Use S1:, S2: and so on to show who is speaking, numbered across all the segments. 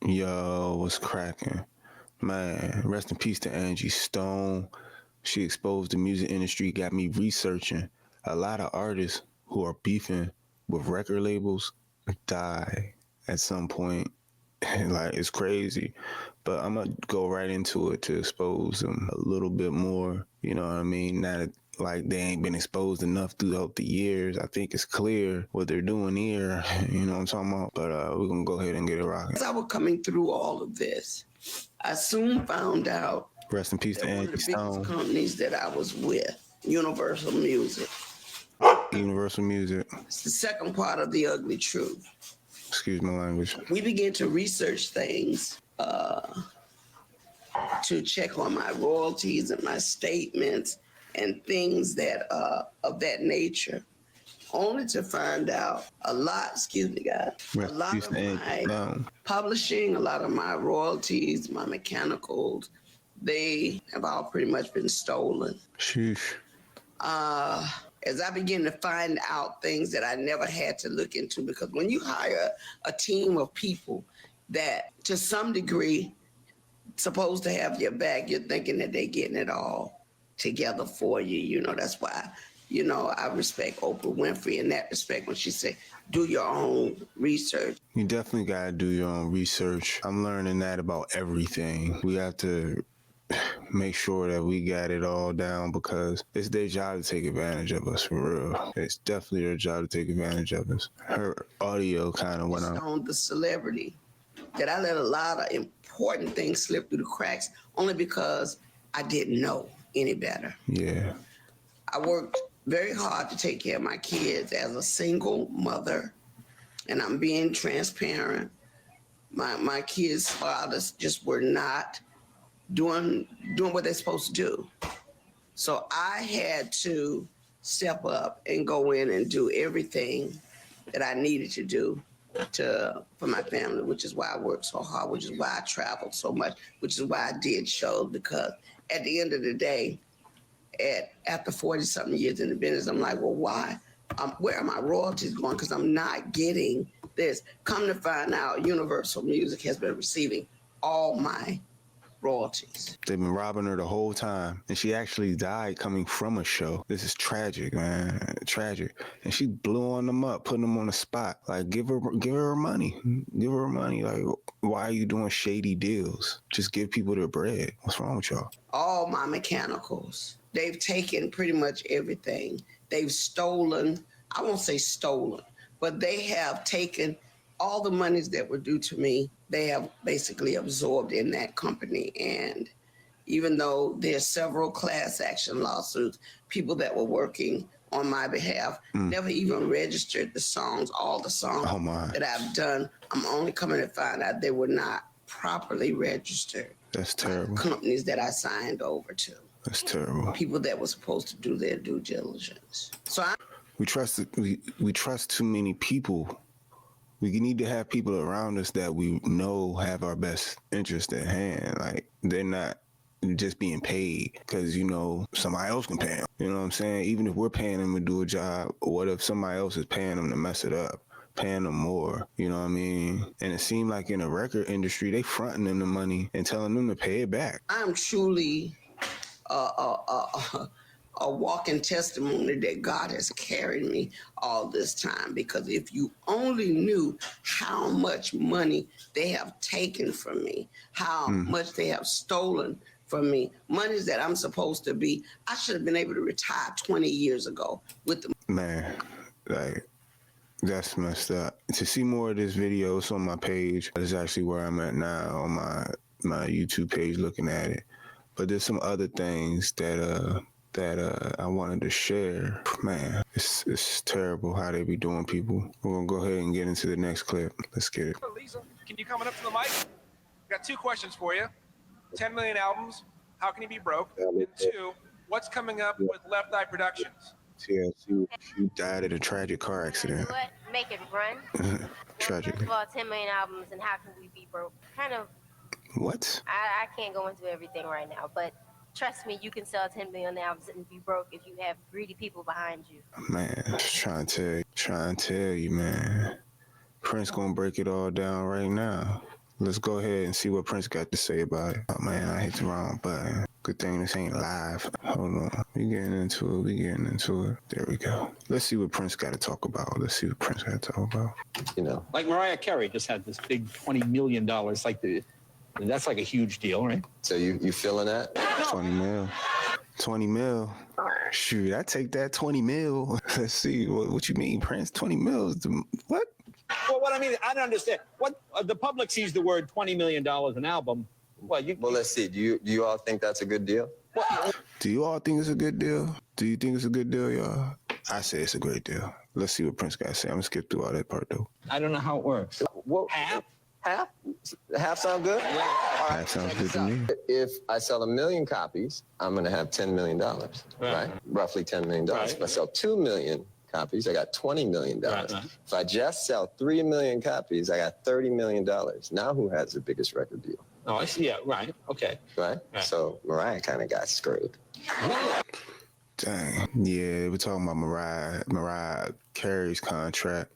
S1: Yo, what's cracking? Man, rest in peace to Angie Stone. She exposed the music industry, got me researching. A lot of artists who are beefing with record labels die at some point. Like, it's crazy. But I'm gonna go right into it to expose them a little bit more. You know what I mean? Not like they ain't been exposed enough throughout the years. I think it's clear what they're doing here. You know what I'm talking about? But we're gonna go ahead and get it rocking.
S2: As I was coming through all of this, I soon found out
S1: Rest in peace
S2: that
S1: to
S2: one of
S1: Angie
S2: the biggest
S1: Stone.
S2: companies that I was with, Universal Music,
S1: Universal Music.
S2: it's the second part of The Ugly Truth.
S1: Excuse my language.
S2: We began to research things to check on my royalties and my statements and things that of that nature, only to find out a lot, excuse me, guys, a lot of my publishing, a lot of my royalties, my mechanicals, they have all pretty much been stolen.
S1: Sheesh.
S2: As I begin to find out things that I never had to look into, because when you hire a team of people that to some degree supposed to have your back, you're thinking that they're getting it all together for you. You know, that's why, you know, I respect Oprah Winfrey in that respect when she said, do your own research.
S1: You definitely got to do your own research. I'm learning that about everything. We have to make sure that we got it all down because it's their job to take advantage of us, for real. It's definitely their job to take advantage of us. Her audio kind of went out.
S2: On the celebrity that I let a lot of important things slip through the cracks only because I didn't know any better.
S1: Yeah.
S2: I worked very hard to take care of my kids as a single mother, and I'm being transparent. My kids' fathers just were not doing what they're supposed to do. So I had to step up and go in and do everything that I needed to do for my family, which is why I worked so hard, which is why I traveled so much, which is why I did shows, because at the end of the day, after 40-something years in the business, I'm like, well, why? Where are my royalties going? Because I'm not getting this. Come to find out, Universal Music has been receiving all my royalties.
S1: They've been robbing her the whole time, and she actually died coming from a show. This is tragic, man. Tragic. And she blew on them up, putting them on the spot. Like, give her money. Give her money. Like, why are you doing shady deals? Just give people their bread. What's wrong with y'all?
S2: All my mechanicals. They've taken pretty much everything. They've stolen, I won't say stolen, but they have taken all the monies that were due to me. They have basically absorbed in that company. And even though there's several class action lawsuits, people that were working on my behalf never even registered the songs, all the songs that I've done. I'm only coming to find out they were not properly registered.
S1: That's terrible.
S2: Companies that I signed over to.
S1: That's terrible.
S2: People that were supposed to do their due diligence. So
S1: we trust too many people. We need to have people around us that we know have our best interest at hand. Like, they're not just being paid because, you know, somebody else can pay them. You know what I'm saying? Even if we're paying them to do a job, what if somebody else is paying them to mess it up? Paying them more, you know what I mean? And it seemed like in the record industry, they fronting them the money and telling them to pay it back.
S2: I'm truly a walking testimony that God has carried me all this time, because if you only knew how much money they have taken from me, how much they have stolen from me, monies that I'm supposed to be, I should have been able to retire 20 years ago with the
S1: man, like, that's messed up. To see more of this video, it's on my page. That's actually where I'm at now on my YouTube page looking at it. But there's some other things that I wanted to share. Man, it's terrible how they be doing people. We're gonna go ahead and get into the next clip. Let's get it.
S3: Lisa, can you come up to the mic? Got two questions for you. 10 million albums, how can you be broke? And two, what's coming up with Left Eye Productions?
S1: Yeah, she died in a tragic car accident.
S4: What? Make it run?
S1: Tragic.
S4: First of all, 10 million albums, and how can we be broke? Kind of.
S1: What?
S4: I can't go into everything right now, but trust me, you can sell 10 million albums and be broke if you have greedy people behind you.
S1: Man, trying to tell you, man. Prince gonna break it all down right now. Let's go ahead and see what Prince got to say about it. Oh man, I hit the wrong button. Good thing this ain't live. Hold on. We getting into it. There we go. Let's see what Prince got to talk about.
S5: You know,
S6: Like Mariah Carey just had this big $20 million. That's like a huge deal, right?
S5: so you feeling that?
S1: 20 mil. 20 mil. Shoot, I take that 20 mil. Let's see. What you mean, Prince? 20 mil? What?
S6: Well, what I mean, I don't understand. What the public sees the word $20 million an album. Well,
S5: Let's see. Do you all think that's a good deal?
S1: Do you all think it's a good deal? Do you think it's a good deal, y'all? I say it's a great deal. Let's see what Prince got to say. I'm going to skip through all that part, though.
S6: I don't know how it works. Half?
S5: Half sound good?
S6: Yeah.
S1: That sounds good to me.
S5: If I sell 1 million copies, I'm going to have $10 million, right? Roughly $10 million.
S6: Right.
S5: If I sell 2 million copies, I got $20 million.
S6: Right.
S5: If I just sell 3 million copies, I got $30 million. Now who has the biggest record deal?
S6: Oh, I see. Yeah, right. Okay.
S5: Right?
S6: Right.
S5: So Mariah kind of got screwed.
S1: Dang. Yeah, we're talking about Mariah Carey's contract.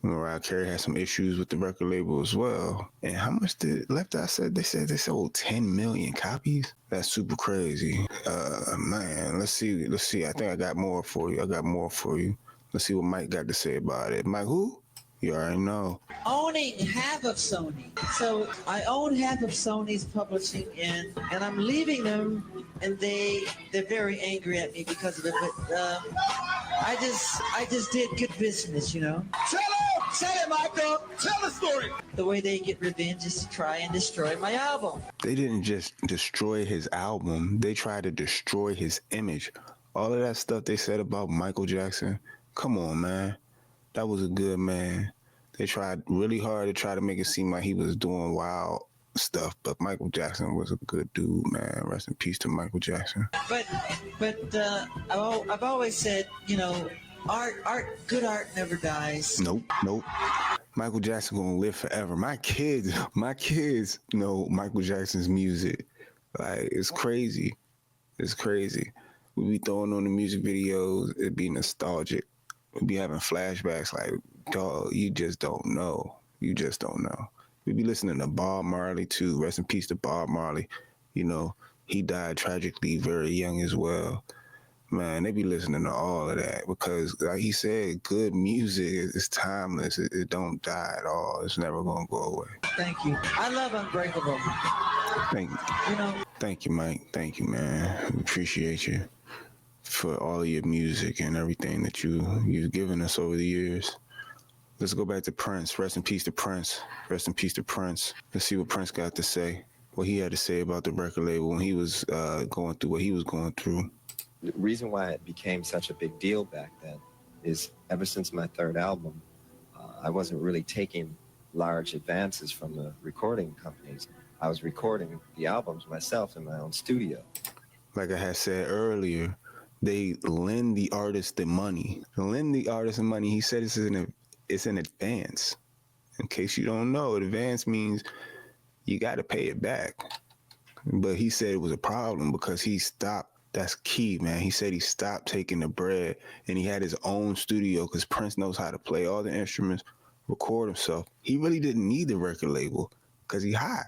S1: Mariah Carey had some issues with the record label as well. And how much did Left Eye said? They said they sold 10 million copies. That's super crazy. Man, let's see. I think I got more for you. Let's see what Mike got to say about it. Mike, who? You already know.
S7: Owning half of Sony. So I own half of Sony's publishing and I'm leaving them and they're very angry at me because of it. But I just did good business, you know. Tell it, Michael. Tell the story. The way they get revenge is to try and destroy my album.
S1: They didn't just destroy his album. They tried to destroy his image. All of that stuff they said about Michael Jackson. Come on, man. That was a good man. They tried really hard to try to make it seem like he was doing wild stuff, but Michael Jackson was a good dude, man. Rest in peace to Michael Jackson.
S7: But I've always said, you know, good art never dies.
S1: Nope. Michael Jackson gonna live forever. My kids know Michael Jackson's music. Like, it's crazy. We be throwing on the music videos, it'd be nostalgic. We'd be having flashbacks like, dog, you just don't know. We be listening to Bob Marley too. Rest in peace to Bob Marley. You know, he died tragically very young as well. Man, they be listening to all of that because, like he said, good music is timeless. It don't die at all. It's never gonna go away.
S7: Thank you. I love Unbreakable.
S1: Thank you.
S7: You know.
S1: Thank you, Mike. Thank you, man. We appreciate you for all of your music and everything that you've given us over the years. Let's go back to Prince. Rest in peace to Prince. Let's see what Prince got to say. What he had to say about the record label when he was going through what he was going through.
S5: The reason why it became such a big deal back then is ever since my third album, I wasn't really taking large advances from the recording companies. I was recording the albums myself in my own studio.
S1: Like I had said earlier, they lend the artist the money. He said it's an advance. In case you don't know, advance means you got to pay it back. But he said it was a problem because he stopped. That's key, man. He said he stopped taking the bread and he had his own studio because Prince knows how to play all the instruments, record himself. He really didn't need the record label because he hot.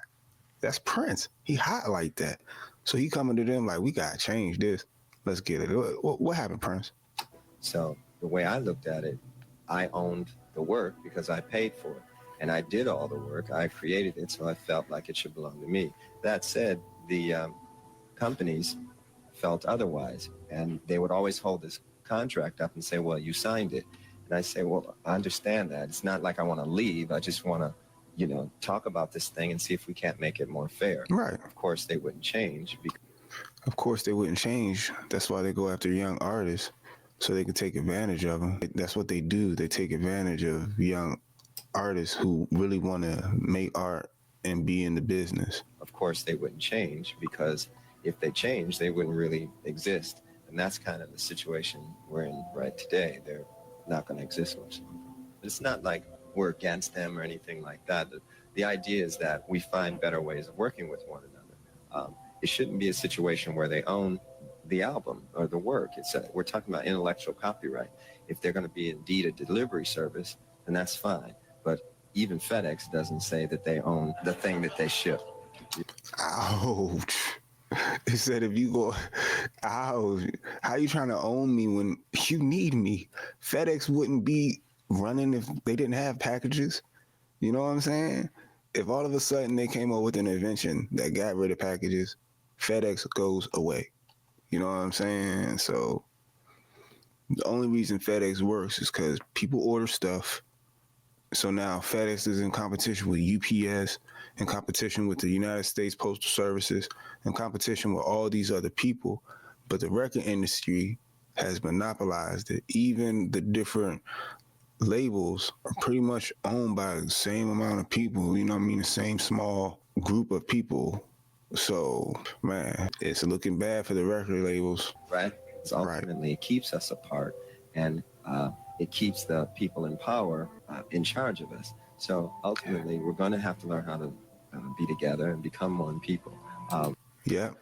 S1: That's Prince. He hot like that. So he coming to them like, we got to change this. Let's get it. What happened, Prince?
S5: So the way I looked at it, I owned the work because I paid for it. And I did all the work. I created it, so I felt like it should belong to me. That said, the companies felt otherwise. And they would always hold this contract up and say, well, you signed it. And I say, well, I understand that. It's not like I want to leave. I just want to, talk about this thing and see if we can't make it more fair.
S1: Right.
S5: Of course, they wouldn't change.
S1: Of course, they wouldn't change. That's why they go after young artists so they can take advantage of them. That's what they do. They take advantage of young artists who really want to make art and be in the business.
S5: Of course, they wouldn't change because if they changed, they wouldn't really exist. And that's kind of the situation we're in right today. They're not going to exist much longer. But it's not like we're against them or anything like that. The idea is that we find better ways of working with one another. It shouldn't be a situation where they own the album or the work. We're talking about intellectual copyright. If they're going to be indeed a delivery service, then that's fine. But even FedEx doesn't say that they own the thing that they ship.
S1: Ouch. It said if you go, ouch. How you trying to own me when you need me? FedEx wouldn't be running if they didn't have packages. You know what I'm saying? If all of a sudden they came up with an invention that got rid of packages, FedEx goes away. You know what I'm saying? So the only reason FedEx works is because people order stuff. So now FedEx is in competition with UPS, in competition with the United States Postal Services, in competition with all these other people. But the record industry has monopolized it. Even the different labels are pretty much owned by the same amount of people, you know what I mean? The same small group of people. So, man, it's looking bad for the record labels.
S5: Right? So ultimately, it keeps us apart, and it keeps the people in power in charge of us. So ultimately, we're going to have to learn how to be together and become one people.
S1: Yep.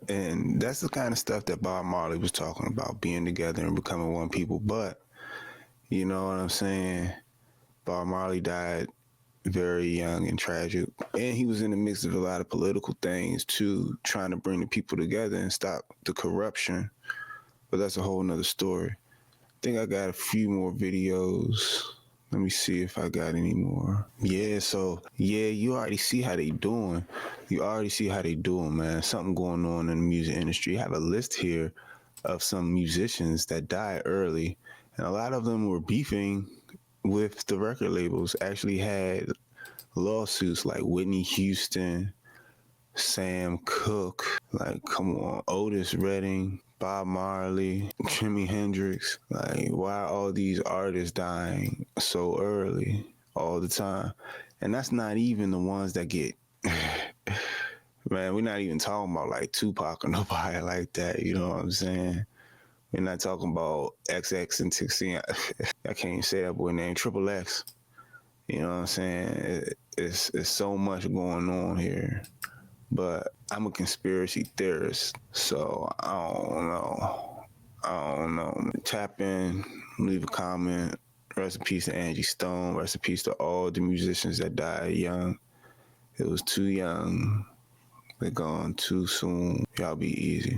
S1: And that's the kind of stuff that Bob Marley was talking about, being together and becoming one people. But, you know what I'm saying? Bob Marley died very young and tragic. And he was in the midst of a lot of political things too, trying to bring the people together and stop the corruption. But that's a whole nother story. I think I got a few more videos. Let me see if I got any more. Yeah, you already see how they doing. Man. Something going on in the music industry. I have a list here of some musicians that died early, and a lot of them were beefing with the record labels. Actually had lawsuits like Whitney Houston, Sam Cooke, like, come on, Otis Redding, Bob Marley, Jimi Hendrix. Like, why are all these artists dying so early all the time? And that's not even the ones that get, man, we're not even talking about like Tupac or nobody like that, you know what I'm saying? We're not talking about XX and Tixie. I can't even say that boy name, Triple X. You know what I'm saying? It's so much going on here. But I'm a conspiracy theorist, so I don't know. Tap in, leave a comment. Rest in peace to Angie Stone. Rest in peace to all the musicians that died young. It was too young. They're gone too soon. Y'all be easy.